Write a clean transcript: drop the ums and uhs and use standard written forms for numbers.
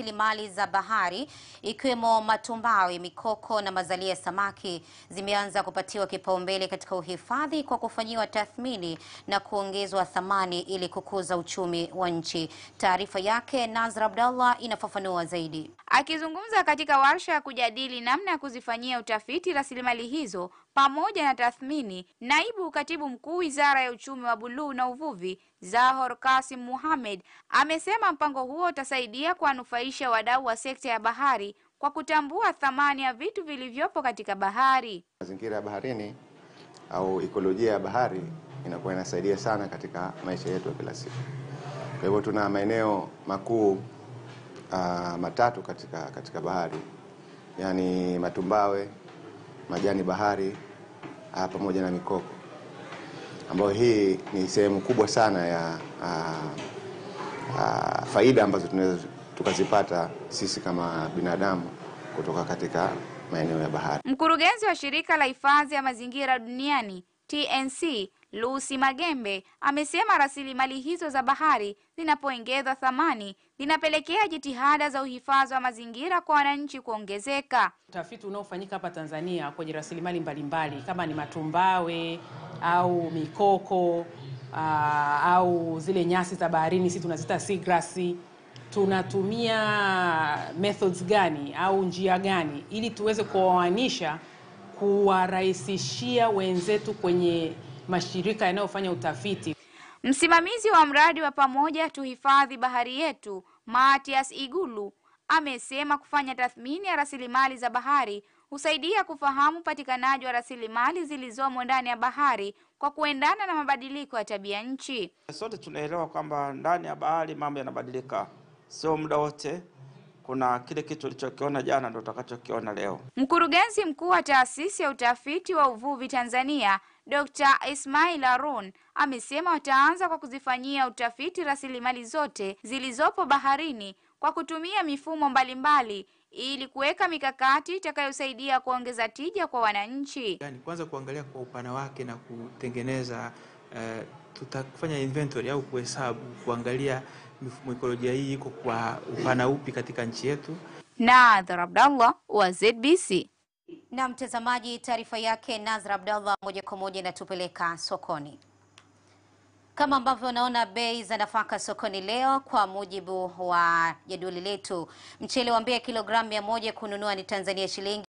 rasilimali za bahari ikiwemo matumbawe, mikoko na mazalia ya samaki zimeanza kupatiwa kipaumbele katika uhifadhi kwa kufanyiwa tathmini na kuongezwa thamani ili kukuza uchumi wa nchi. Taarifa yake Nazra Abdallah inafafanua zaidi. Akizungumza katika warsha ya kujadili namna ya kuzifanyia utafiti rasilimali hizo pamoja na tathmini, naibu katibu mkuu Wizara ya Uchumi wa Buluu na Uvuvi Zahor Kasim Mohamed amesema mpango huo utasaidia kuwanufaisha wadau wa sekta ya bahari kwa kutambua thamani ya vitu vilivyopo katika bahari. Mazingira ya baharini au ekolojia ya bahari inakuwa inasaidia sana katika maisha yetu ya kila siku. Kwa hivyo tuna maeneo makuu matatu katika bahari, yani matumbawe, majani bahari pamoja na mikoko, ambayo hii ni sehemu kubwa sana ya faida ambazo tunaweza tukazipata sisi kama binadamu kutoka katika maeneo ya bahari. Mkurugenzi wa shirika la hifadhi ya mazingira duniani TNC Lucy Magembe amesema rasilimali hizo za bahari zinapoongezwa thamani zinapelekea jitihada za uhifadhi wa mazingira kwa wananchi kuongezeka. Utafiti unaofanyika hapa Tanzania kwenye rasilimali mbalimbali kama ni matumbawe au mikoko au zile nyasi za baharini, sisi tunazita seagrass, tunatumia methods gani au njia gani ili tuweze kuoanisha, kuwarahisishia wenzetu kwenye mashirika yanayofanya utafiti. Msimamizi wa mradi wa pamoja tuhifadhi bahari yetu Matias Igulu amesema kufanya tathmini ya rasilimali za bahari husaidia kufahamu upatikanaji wa rasilimali zilizomo ndani ya bahari kwa kuendana na mabadiliko ya tabia nchi. Sote tunaelewa kwamba ndani ya bahari mambo yanabadilika, sio muda wote kuna kile kitu ulichokiona jana ndio utakachokiona leo. Mkurugenzi mkuu wa taasisi ya utafiti wa uvuvi Tanzania Dr. Ismail Harun amesema wataanza kwa kuzifanyia utafiti rasilimali zote zilizopo baharini kwa kutumia mifumo mbalimbali ili kuweka mikakati itakayosaidia kuongeza tija kwa wananchi. Yani kwanza kuangalia kwa upana wake na kutengeneza tutafanya inventory au kuhesabu, kuangalia mifumo ekolojia hii iko kwa upana upi katika nchi yetu. Nazra Abdallah wa ZBC. Na mtazamaji, taarifa yake Nazra Abdallah moja kwa moja inatupeleka sokoni. Kama ambavyo unaona bei za nafaka sokoni leo kwa mujibu wa jedwali letu, mchele wa Mbeya kilogramu 100 kununua ni Tanzania shilingi